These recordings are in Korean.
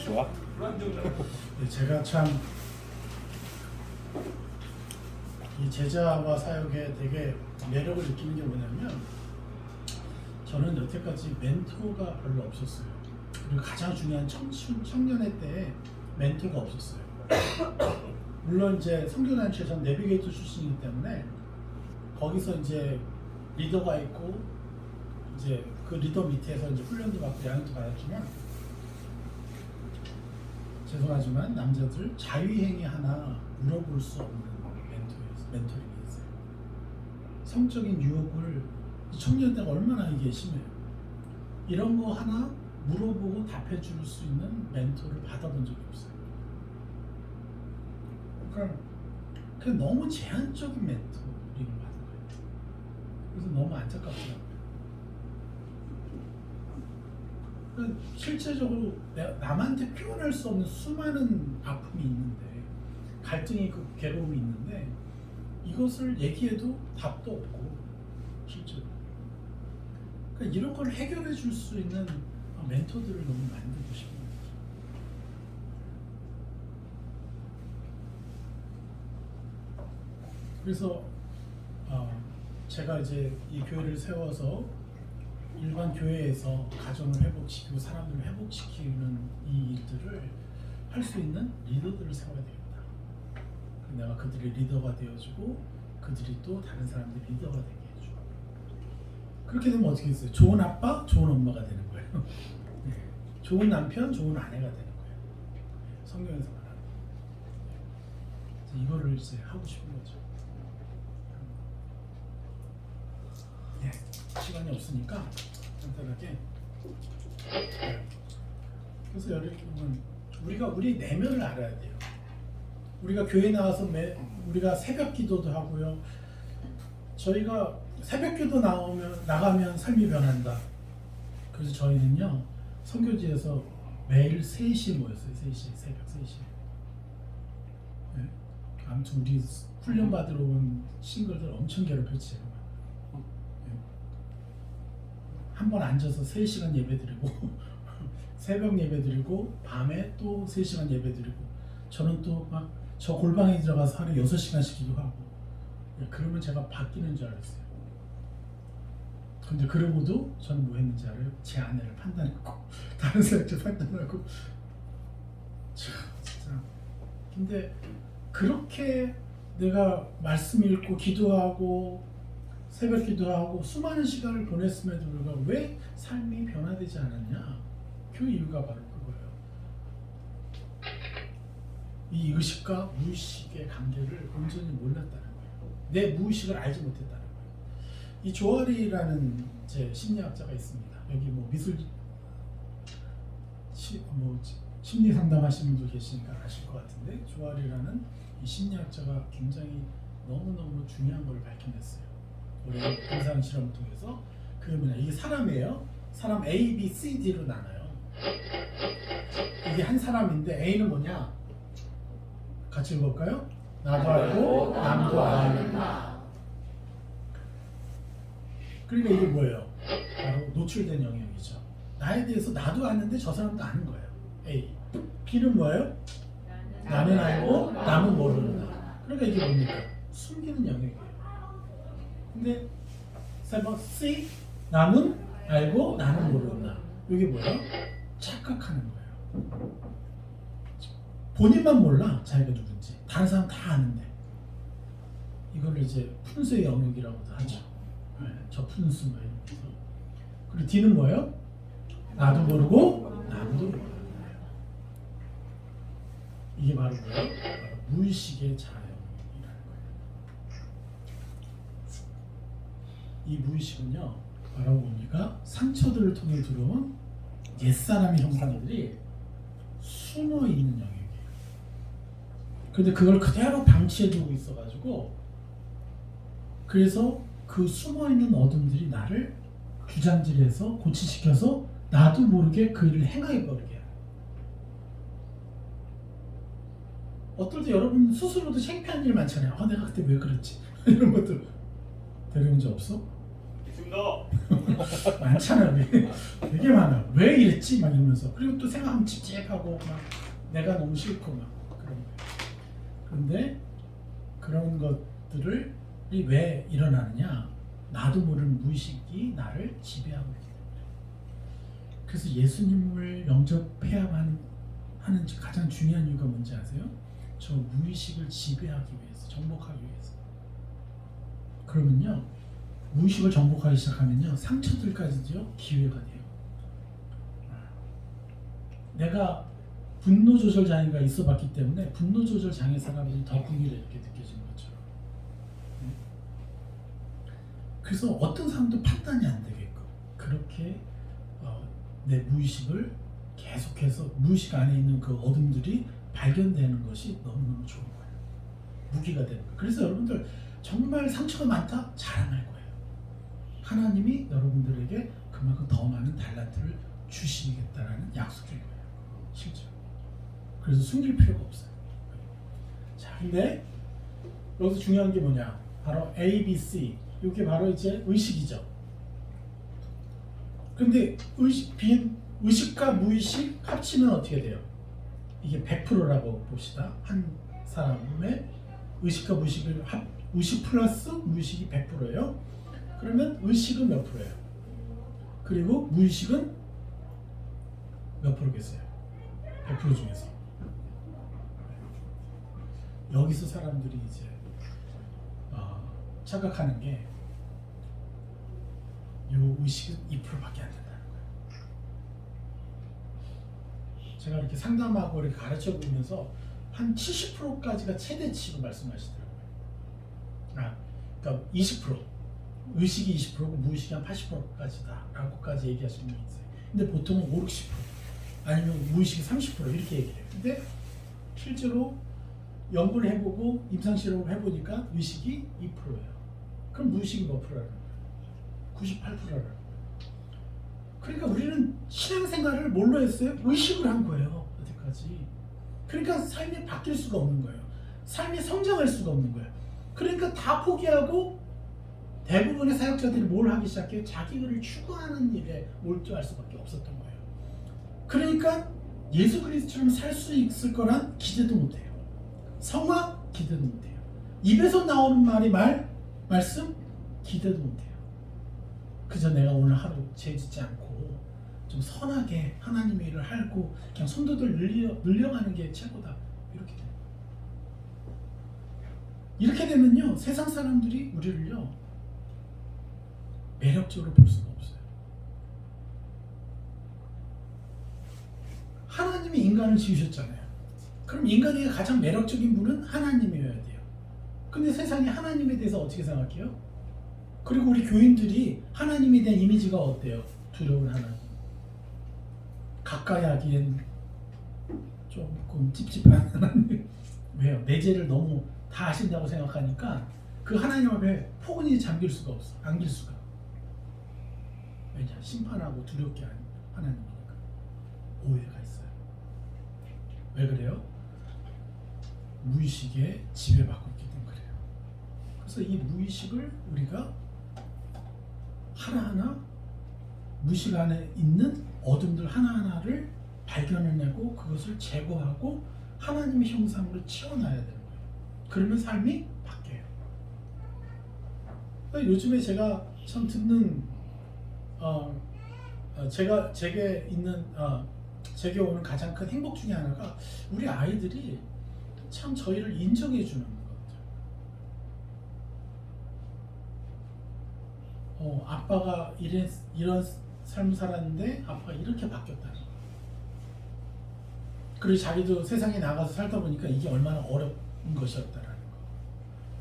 좋아? 제가 참 이 제자와 사역에 되게 매력을 느끼는 게 뭐냐면, 저는 여태까지 멘토가 별로 없었어요. 그리고 가장 중요한 청년회 때 멘토가 없었어요. 물론 이제 성교단체 전 내비게이터 출신이기 때문에 거기서 이제 리더가 있고 이제 그 리더 밑에서 이제 훈련도 받고 양육도 받았지만, 죄송하지만 남자들 자유행위 하나 물어볼 수 없는 멘토링이었어요. 성적인 유혹을 청년대가 얼마나 이게 심해요. 이런 거 하나 물어보고 답해줄 수 있는 멘토를 받아본 적이 없어요. 그러니까 그냥 너무 제한적인 멘토링을 받은 거예요. 그래서 너무 안타깝더라고요. 그러니까 실제적으로 남한테 표현할 수 없는 수많은 아픔이 있는데, 갈등이 있고 괴로움이 있는데, 이것을 얘기해도 답도 없고, 실제로. 그러니까 이런 걸 해결해 줄 수 있는 멘토들을 너무 만들고 싶은 거죠. 그래서 제가 이제 이 교회를 세워서 일반 교회에서 가정을 회복시키고 사람들을 회복시키는 이 일들을 할 수 있는 리더들을 세워야 되겠다. 내가 그들의 리더가 되어주고 그들이 또 다른 사람들 리더가 되게 해주고, 그렇게 되면 어떻게 됐어요? 좋은 아빠, 좋은 엄마가 되는 거예요. 네. 좋은 남편, 좋은 아내가 되는 거예요. 성경에서 말하는 거예요. 이거를 이제 하고 싶은 거죠. 시간이 없으니까 간단하게. 그래서 여러분, 우리 내면을 알아야 돼요. 우리가 교회 나와서 우리가 새벽 기도도 하고요. 저희가 새벽 기도 나가면 삶이 변한다. 그래서 저희는요, 선교지에서 매일 3시에 모였어요. 3시, 새벽 3시에. 네. 아무튼 우리 훈련 받으러 온 싱글들 엄청 괴롭혔지. 한 번 앉아서 3시간 예배드리고 새벽 예배드리고 밤에 또 3시간 예배드리고, 저는 또 막 저 골방에 들어가서 하루에 6시간씩 기도하고, 그러면 제가 바뀌는 줄 알았어요. 근데 그러고도 저는 뭐 했는지 알아요? 제 아내를 판단했고 다른 사람들 판단하고, 진짜. 근데 그렇게 내가 말씀 읽고 기도하고 새벽 기도하고 수많은 시간을 보냈음에도 불구하고 왜 삶이 변화되지 않았냐? 그 이유가 바로 그거예요. 이 의식과 무의식의 관계를 온전히 몰랐다는 거예요. 내 무의식을 알지 못했다는 거예요. 이 조아리라는 제 심리학자가 있습니다. 여기 뭐 심리 상담하시는 분도 계시니까 아실 것 같은데, 조아리라는 이 심리학자가 굉장히 너무너무 중요한 걸 밝혀냈어요. 우리 임상 실험을 통해서. 그게 뭐냐, 이게 사람이에요. 사람 A, B, C, D로 나눠요. 이게 한 사람인데 A는 뭐냐? 같이 읽어볼까요? 나도 알고 남도 아는 나. 그러니까 이게 뭐예요? 바로 노출된 영역이죠. 나에 대해서 나도 아는데 저 사람도 아는 거예요. A. B는 뭐예요? 나는 알고 남은 모르는 나. 그러니까 이게 뭡니까? 숨기는 영역이에요. 근데 C, 남은 알고 나는 모른다. 이게 뭐예요? 착각하는 거예요. 본인만 몰라 자기가 누군지. 다른 사람 다 아는데. 이걸 이제 푼수의 영역이라고도 하죠. 네, 저 푼수 뭐 이런 거. 그리고 D는 뭐예요? 나도 모르고 남도 모르는 거예요. 이게 바로 뭐예요? 바로 무의식의 자아영역이라는 거예요. 이 무의식은요, 바로 우리가 상처들을 통해 들어온 옛사람의 형상들이 숨어 있는 영역이에요. 근데 그걸 그대로 방치해두고 있어가지고, 그래서 그 숨어 있는 어둠들이 나를 주장질해서 고치시켜서 나도 모르게 그 일을 행하게 버리게 해요. 어떨 때 여러분 스스로도 창피한 일 많잖아요. 내가 그때 왜 그랬지? 이런 것들 데려온 적 없어? 있습니다. 많잖아. 되게 많아. 왜 이랬지? 막 이러면서. 그리고 또 생각하면 찝찝하고 막 내가 너무 싫고 막 그런 거예요. 그런데 그런 것들을 왜 일어나느냐? 나도 모르는 무의식이 나를 지배하고 있기 때문에. 그래서 예수님을 영접해야 하는 가장 중요한 이유가 뭔지 아세요? 저 무의식을 지배하기 위해서, 정복하기 위해서. 그러면요, 무의식을 정복하기 시작하면요, 상처들까지도 기회가 돼요. 내가 분노 조절 장애가 있어봤기 때문에 분노 조절 장애 사람들이 더 궁리롭게 느껴지는 것처럼. 그래서 어떤 사람도 판단이 안 되게끔 그렇게 내 무의식을 계속해서 무의식 안에 있는 그 어둠들이 발견되는 것이 너무너무 좋은 거예요. 무기가 되는 거예요. 그래서 여러분들 정말 상처가 많다? 자랑할 거예요. 하나님이 여러분들에게 그만큼 더 많은 달란트를 주시겠다라는 약속인 거예요. 실제로. 그래서 숨길 필요가 없어요. 자, 근데 여기서 중요한 게 뭐냐? 바로 A, B, C. 이게 바로 이제 의식이죠. 근데 의식과 무의식 합치면 어떻게 돼요? 이게 100%라고 봅시다. 한 사람의 의식과 무의식을 의식 플러스 무의식이 100%예요. 그러면 의식은 몇 프로예요? 그리고 무의식은 몇 프로겠어요? 100% 중에서. 여기서 사람들이 이제 착각하는 게 요 의식은 2%밖에 안 된다는 거예요. 제가 이렇게 상담하고 이렇게 가르쳐 보면서 한 70%까지가 최대치로 말씀하시더라고요. 그러니까 20%, 의식이 20%고 무의식이 한 80%까지다라고까지 얘기하시는 분이 있어요. 근데 보통은 5, 60% 아니면 무의식이 30% 이렇게 얘기해요. 근데 실제로 연구를 해보고 임상실험을 해보니까 의식이 2%예요. 그럼 무의식이 몇 프로라는 거예요? 98%라는 거예요. 그러니까 우리는 신앙생활을 뭘로 했어요? 의식을 한 거예요. 여태까지. 그러니까 삶이 바뀔 수가 없는 거예요. 삶이 성장할 수가 없는 거예요. 그러니까 다 포기하고 대부분의 사역자들이 뭘 하기 시작해요? 자기를 추구하는 일에 몰두할 수밖에 없었던 거예요. 그러니까 예수 그리스도처럼 살 수 있을 거란 기대도 못해요. 성화 기대도 못해요. 입에서 나오는 말씀 기대도 못해요. 그저 내가 오늘 하루 죄짓지 않고 좀 선하게 하나님의 일을 하고 그냥 손도들 늘려가는 게 최고다. 이렇게 돼요. 이렇게 되면요, 세상 사람들이 우리를요 매력적으로 볼 수가 없어요. 하나님이 인간을 지으셨잖아요. 그럼 인간에게 가장 매력적인 분은 하나님이어야 돼요. 근데 세상이 하나님에 대해서 어떻게 생각해요? 그리고 우리 교인들이 하나님에 대한 이미지가 어때요? 두려운 하나님. 가까이 하기엔 조금 찝찝한 하나님. 왜요? 내 죄를 너무 다 아신다고 생각하니까 그 하나님 앞에 포근히 잠길 수가 없어. 안길 수가. 왜냐? 심판하고 두렵게 하는 하나님이니까. 오해가 있어요. 왜 그래요? 무의식에 지배받고 있기 때문에 그래요. 그래서 이 무의식을 우리가 하나하나 무의식 안에 있는 어둠들 하나하나를 발견해내고 그것을 제거하고 하나님의 형상으로 채워놔야 되는 거예요. 그러면 삶이 바뀌어요. 요즘에 제가 참 듣는 제게 오는 가장 큰 행복 중에 하나가 우리 아이들이 참 저희를 인정해 주는 것 같아요. 아빠가 이런 삶을 살았는데 아빠가 이렇게 바뀌었다는 거. 그리고 자기도 세상에 나가서 살다 보니까 이게 얼마나 어려운 것이었다라는 거.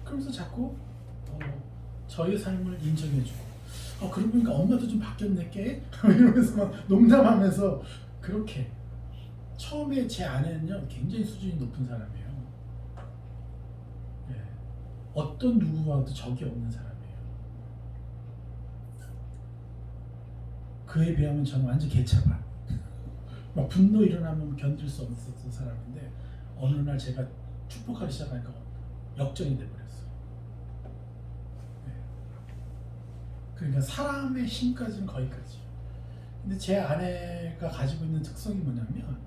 그러면서 자꾸 저의 삶을 인정해주고 그러고 보니까 엄마도 좀 바뀌었네 깨? 이러면서 막 농담하면서 그렇게. 처음에 제 아내는요 굉장히 수준이 높은 사람이에요. 예. 어떤 누구와도 적이 없는 사람이에요. 그에 비하면 저는 완전 개차반. 막 분노 일어나면 견딜 수 없었던 사람인데 어느 날 제가 축복하기 시작하니까 역전이 돼버렸어요. 네. 그러니까 사람의 힘까지는 거기까지. 근데 제 아내가 가지고 있는 특성이 뭐냐면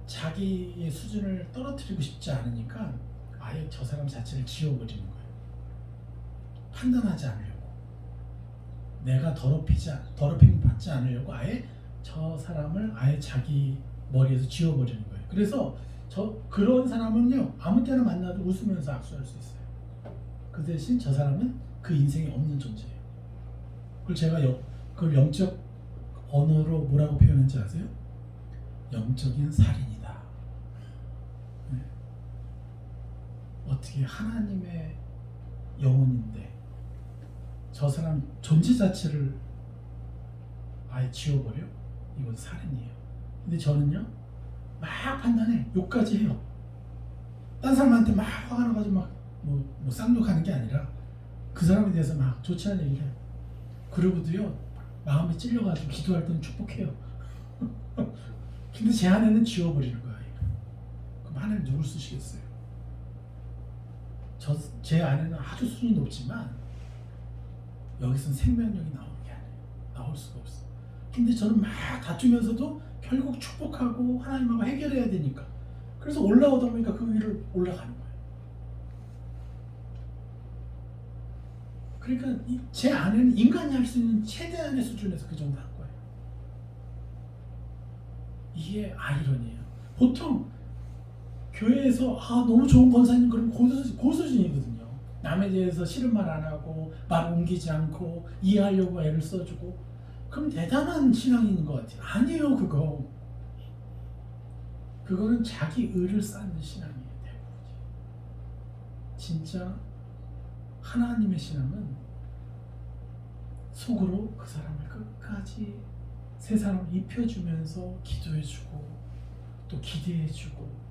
자기의 수준을 떨어뜨리고 싶지 않으니까 아예 저 사람 자체를 지워버리는 거예요. 판단하지 않으려고. 내가 더럽힘 받지 않으려고 아예 저 사람을 아예 자기 머리에서 지워버리는 거예요. 그래서 그런 사람은요 아무 때나 만나도 웃으면서 악수할 수 있어요. 그 대신 저 사람은 그 인생에 없는 존재예요. 그걸 제가 그걸 영적 언어로 뭐라고 표현한지 아세요? 영적인 살인이다. 네. 어떻게 하나님의 영혼인데 저 사람 존재 자체를 아예 지워버려? 이건 살인이에요. 근데 저는요 막 판단해. 욕까지 해요. 딴 사람한테 막 화가 나가지고 막 뭐 쌍욕하는 게 아니라 그 사람에 대해서 막 좋지 않은 얘기를 해요. 그러고도요 마음이 찔려가지고 기도할 때는 축복해요. 근데 제 아내는 지워버리는 거예요. 그럼 하나님 누굴 쓰시겠어요? 제 아내는 아주 수준이 높지만 여기서는 생명력이 나오는 게 아니에요. 나올 수가 없어. 근데 저는 막 다투면서도 결국 축복하고 하나님하고 해결해야 되니까. 그래서 올라오다 보니까 그 위를 올라가는 거예요. 그러니까 제 아내는 인간이 할 수 있는 최대한의 수준에서 그 정도 한 거예요. 이게 아이러니예요. 보통 교회에서 너무 좋은 권사님 그러면 고수준이거든요. 남에 대해서 싫은 말 안 하고 말 옮기지 않고 이해하려고 애를 써주고 그럼 대단한 신앙인인 것 같아요. 아니에요. 그거는 자기 의를 쌓는 신앙이에요. 대부분이. 진짜 하나님의 신앙은 속으로 그 사람을 끝까지 새 사람을 입혀주면서 기도해주고 또 기대해주고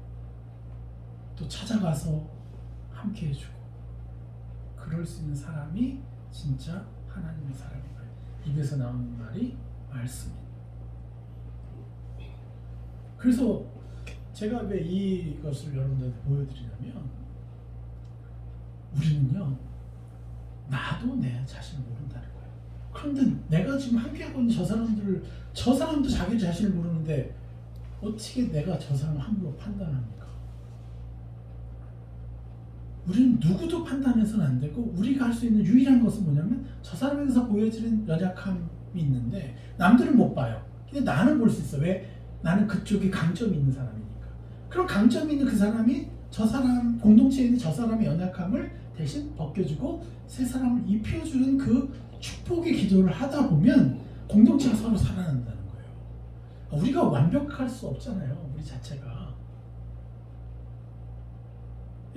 또 찾아가서 함께해주고 그럴 수 있는 사람이 진짜 하나님의 사람인 거예요. 입에서 나오는 말이 말씀이에요. 그래서 제가 왜 이것을 여러분들한테 보여드리냐면 우리는요 나도 내 자신을 모른다는 거예요. 그런데 내가 지금 함께하고 있는 저 사람도 자기 자신을 모르는데 어떻게 내가 저 사람을 함부로 판단합니까? 우리는 누구도 판단해서는 안 되고 우리가 할 수 있는 유일한 것은 뭐냐면 저 사람에서 보여지는 연약함이 있는데 남들은 못 봐요. 근데 나는 볼 수 있어. 왜? 나는 그쪽에 강점이 있는 사람이니까. 그럼 강점이 있는 그 사람이 저 사람 공동체에 있는 저 사람의 연약함을 대신 벗겨주고 새 사람을 입혀주는 그 축복의 기도를 하다 보면 공동체가 서로 살아난다는 거예요. 우리가 완벽할 수 없잖아요. 우리 자체가.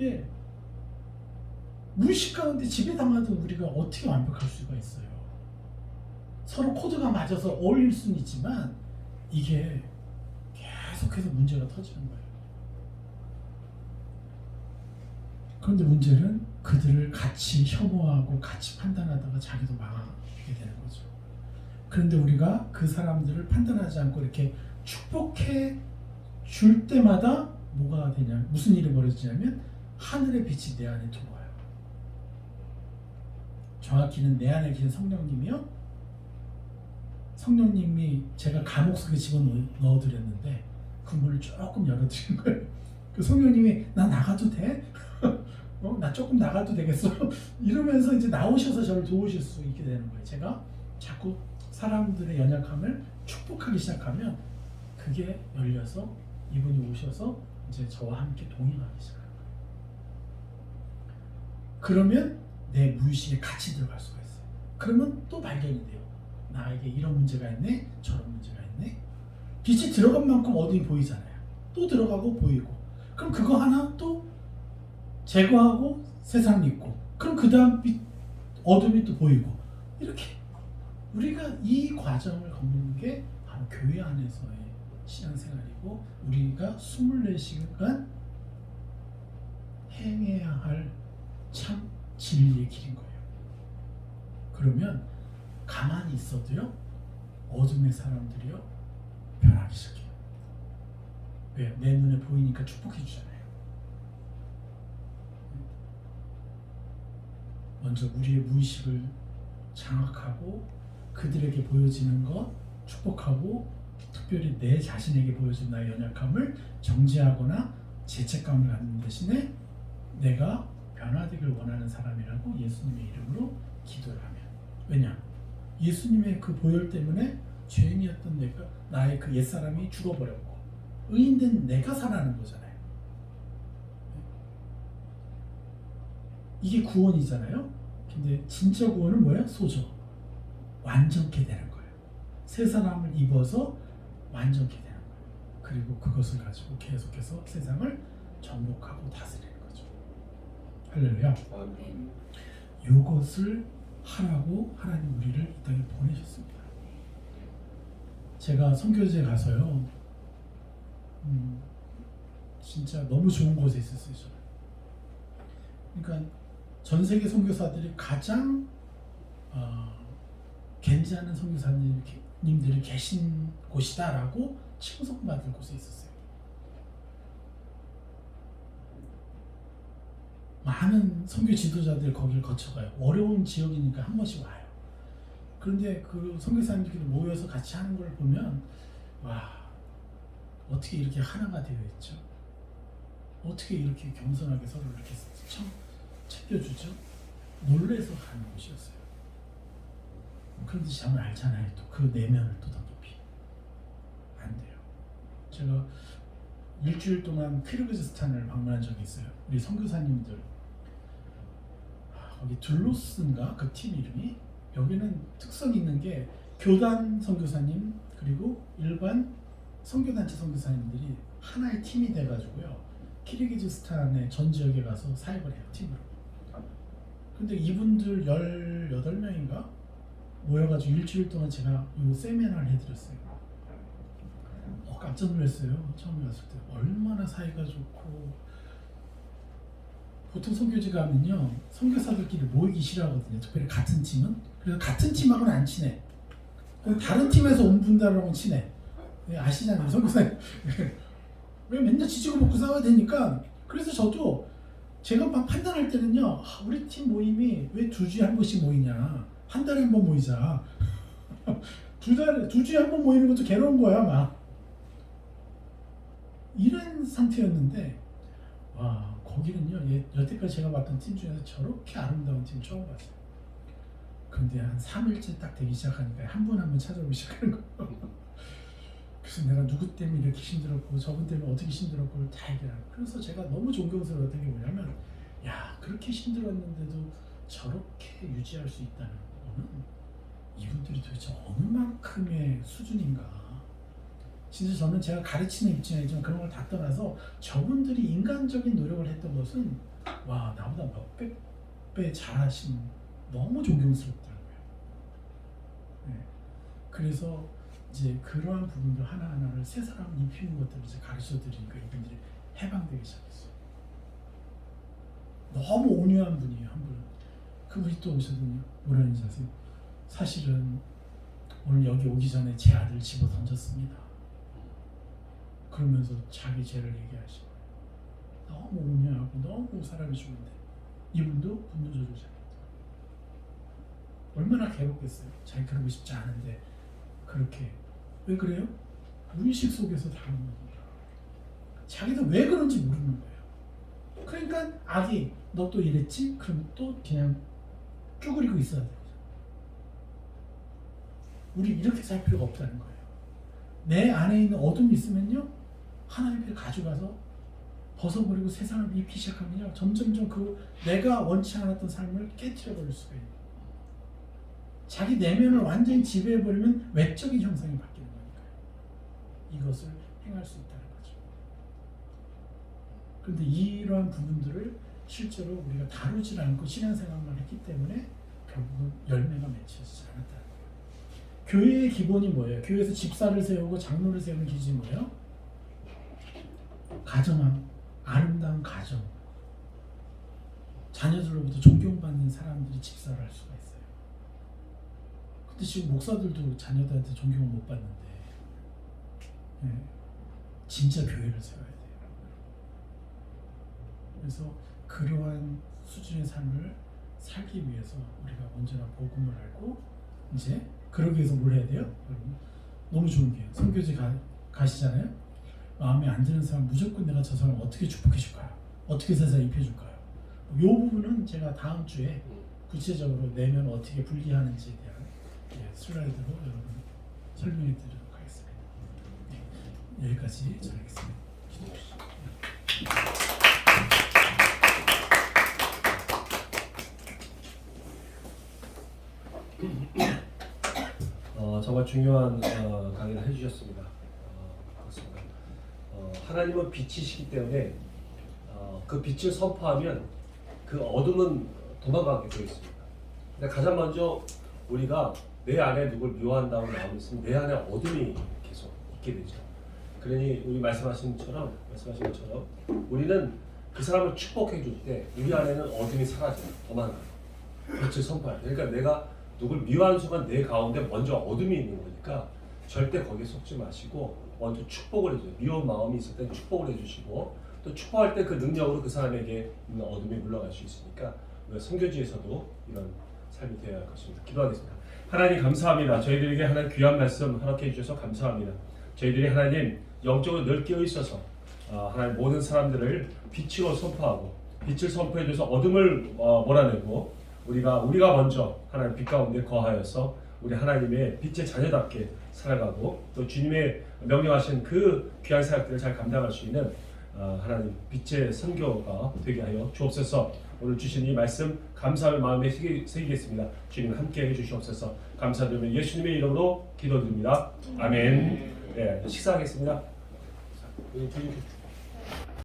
예. 무의식 가운데 지배당하던 우리가 어떻게 완벽할 수가 있어요? 서로 코드가 맞아서 어울릴 수는 있지만 이게 계속해서 문제가 터지는 거예요. 그런데 문제는 그들을 같이 혐오하고 같이 판단하다가 자기도 망하게 되는 거죠. 그런데 우리가 그 사람들을 판단하지 않고 이렇게 축복해 줄 때마다 뭐가 되냐, 무슨 일이 벌어지냐면 하늘의 빛이 내 안에 들어와요. 정확히는 내 안에 계신 성령님이요. 성령님이 제가 감옥 속에 집어넣어드렸는데 그 문을 조금 열어드린 거예요. 그 성령님이 나 나가도 돼? 나 조금 나가도 되겠어? 이러면서 이제 나오셔서 저를 도우실 수 있게 되는 거예요. 제가 자꾸 사람들의 연약함을 축복하기 시작하면 그게 열려서 이분이 오셔서 이제 저와 함께 동행하기 시작해요. 그러면 내 무의식에 같이 들어갈 수가 있어요. 그러면 또 발견이 돼요. 나에게 이런 문제가 있네, 저런 문제가 있네. 빛이 들어간 만큼 어둠이 보이잖아요. 또 들어가고 보이고. 그럼 그거 하나 또 제거하고 세상이 있고. 그럼 그 다음 어둠이 또 보이고. 이렇게 우리가 이 과정을 겪는 게 바로 교회 안에서의 신앙생활이고 우리가 24시간 행해야 할 참 진리의 길인 거예요. 그러면 가만히 있어도요 어둠의 사람들이요 변하기 시작해요. 왜? 내 눈에 보이니까 축복해 주잖아요. 먼저 우리의 무의식을 장악하고 그들에게 보여지는 것 축복하고 특별히 내 자신에게 보여진 나의 연약함을 정죄하거나 죄책감을 갖는 대신에 내가 변화되길 원하는 사람이라고 예수님의 이름으로 기도를 하면, 왜냐? 예수님의 그 보혈 때문에 죄인이었던 내가, 나의 그 옛사람이 죽어버렸고 의인된 내가 살아나는 거잖아요. 이게 구원이잖아요. 근데 진짜 구원은 뭐예요? 소조. 완전케 되는 거예요. 새 사람을 입어서 완전케 되는 거예요. 그리고 그것을 가지고 계속해서 세상을 정복하고 다스리는 거죠. 할렐루야. 이것을 하라고 하나님 우리를 이 땅에 보내셨습니다. 제가 선교지에 가서요, 진짜 너무 좋은 곳에 있었어요. 저는. 그러니까 전 세계 선교사들이 가장 괜찮은 선교사님들이 계신 곳이다라고 칭송받을 곳에 있었어요. 많은 선교 지도자들이 거기를 거쳐가요. 어려운 지역이니까 한 번씩 와요. 그런데 그 선교사님들끼리 모여서 같이 하는 걸 보면, 와, 어떻게 이렇게 하나가 되어 있죠? 어떻게 이렇게 겸손하게 서로 이렇게 챙겨주죠? 놀래서 가는 곳이었어요. 그런데 저는 알잖아요. 또 그 내면을 또 더 깊이. 안 돼요. 제가 일주일 동안 키르기즈스탄을 방문한 적이 있어요. 우리 선교사님들, 거기 둘로스인가 그 팀 이름이, 여기는 특성이 있는 게 교단 선교사님 그리고 일반 선교단체 선교사님들이 하나의 팀이 돼가지고요, 키르기즈스탄의 전 지역에 가서 사역을 해요, 팀으로. 근데 이분들 18명인가 모여가지고 일주일 동안 제가 이 세미나를 해드렸어요. 깜짝 놀랐어요. 처음에 왔을 때 얼마나 사이가 좋고. 보통 선교지 가면요, 선교사들끼리 모이기 싫어하거든요. 특별히 같은 팀은. 그래서 같은 팀하고는 안 친해. 다른 팀에서 온 분들하고는 친해. 아시잖아요, 선교사님. 왜 맨날 지지고 먹고 싸워야 되니까. 그래서 저도 제가 막 판단할 때는요, 우리 팀 모임이 왜 2주에 한 번씩 모이냐, 한 달에 한 번 모이자. 2주에 한 번 모이는 것도 괴로운 거야, 막. 이런 상태였는데, 와, 거기는요, 여태까지 제가 봤던 팀 중에서 저렇게 아름다운 팀 처음 봤어요. 그런데 한 3일째 딱 되기 시작하니까 한 분 한 분 찾아오기 시작하는 거예요. 그래서 내가 누구 때문에 이렇게 힘들었고 저분 때문에 어떻게 힘들었고 다 얘기하고. 그래서 제가 너무 존경스러웠던 게 뭐냐면, 야, 그렇게 힘들었는데도 저렇게 유지할 수 있다는 거는 이분들이 도대체 어느 만큼의 수준인가. 진짜 저는 제가 가르치는 입장이지만 그런 걸 다 떠나서 저분들이 인간적인 노력을 했던 것은, 와, 나보다 몇백 배 잘하신, 너무 존경스럽더라고요. 네. 그래서 이제 그러한 부분들 하나하나를 새 사람 입히는 것들을 이제 가르쳐 드리니까 이분들이 해방되기 시작했어요. 너무 온유한 분이에요, 한 분은. 그분이 또 오셨거든요. 뭐라는지 아세요? 사실은 오늘 여기 오기 전에 제 아들 집어 던졌습니다. 그러면서 자기 죄를 얘기하시고, 너무 온유하고 너무 사람이 좋은데 이분도 분노 조절 잘했다. 얼마나 괴롭겠어요. 자기 그러고 싶지 않은데 그렇게. 왜 그래요? 무의식 속에서 당하는 겁니다. 자기도 왜 그런지 모르는 거예요. 그러니까 악이 너 또 이랬지? 그럼 또 그냥 쭈그리고 있어야 돼요. 우리 이렇게 살 필요가 없다는 거예요. 내 안에 있는 어둠이 있으면요, 하나님 앞에 가져가서 벗어버리고 세상을 입기 시작하면요, 점점점 그 내가 원치 않았던 삶을 깨트려버릴 수가 있는 거예요. 자기 내면을 완전히 지배해버리면 외적인 형상이 바뀌는 거니까요. 이것을 행할 수 있다는 거죠. 그런데 이러한 부분들을 실제로 우리가 다루지 않고 신앙생활만 했기 때문에 결국은 열매가 맺혀지지 않았다는 거예요. 교회의 기본이 뭐예요? 교회에서 집사를 세우고 장로를 세우는 기준이 뭐예요? 가정함, 아름다운 가정. 자녀들로부터 존경받는 사람들이 집사를 할 수가 있어요. 근데 지금 목사들도 자녀들한테 존경을 못 받는데, 네, 진짜 교회를 세워야 돼요. 그래서 그러한 수준의 삶을 살기 위해서 우리가 언제나 복음을 알고 이제 그러기 위해서 뭘 해야 돼요? 여러분 너무 좋은 게 선교지 가시잖아요. 마음에 안 드는 사람 무조건 내가 저 사람 어떻게 축복해 줄까요? 어떻게 세상에 입혀 줄까요? 이 부분은 제가 다음 주에 구체적으로 내면 어떻게 분리하는지에 대한 슬라이드로 여러분 설명해 드리도록 하겠습니다. 여기까지 전하겠습니다. 정말 중요한 강의를 해주셨습니다. 그렇습니다. 하나님은 빛이시기 때문에 그 빛을 선포하면 그 어둠은 도망가게 되어 있습니다. 근데 가장 먼저 우리가 내 안에 누굴 미워한다고 나오고 있으면 내 안에 어둠이 계속 있게 되죠. 그러니 우리 말씀하신 것처럼 우리는 그 사람을 축복해 줄 때 우리 안에는 어둠이 사라져요. 도망가요. 빛을 선포해요. 그러니까 내가 누굴 미워하는 순간 내 가운데 먼저 어둠이 있는 거니까 절대 거기에 속지 마시고 먼저 축복을 해줘요. 미운 마음이 있을 때 축복을 해주시고 또 축복할 때 그 능력으로 그 사람에게 있는 어둠이 물러갈 수 있으니까 우리가 선교지에서도 이런 삶이 되어야 할 것입니다. 기도하겠습니다. 하나님 감사합니다. 저희들에게 하나님 귀한 말씀 허락해 주셔서 감사합니다. 저희들이 하나님 영적으로 늘 깨어 있어서 하나님 모든 사람들을 빛으로 선포하고 빛을 선포해 줘서 어둠을 몰아내고 우리가 먼저 하나님 빛 가운데 거하여서 우리 하나님의 빛의 자녀답게 살아가고 또 주님의 명령하신 그 귀한 사역들을 잘 감당할 수 있는 하나님 빛의 선교가 되게 하여 주옵소서. 오늘 주신 이 말씀 감사의 마음에 새기겠습니다. 주님 함께 해주시옵소서. 감사드리며 예수님의 이름으로 기도드립니다. 아멘. 네, 식사하겠습니다.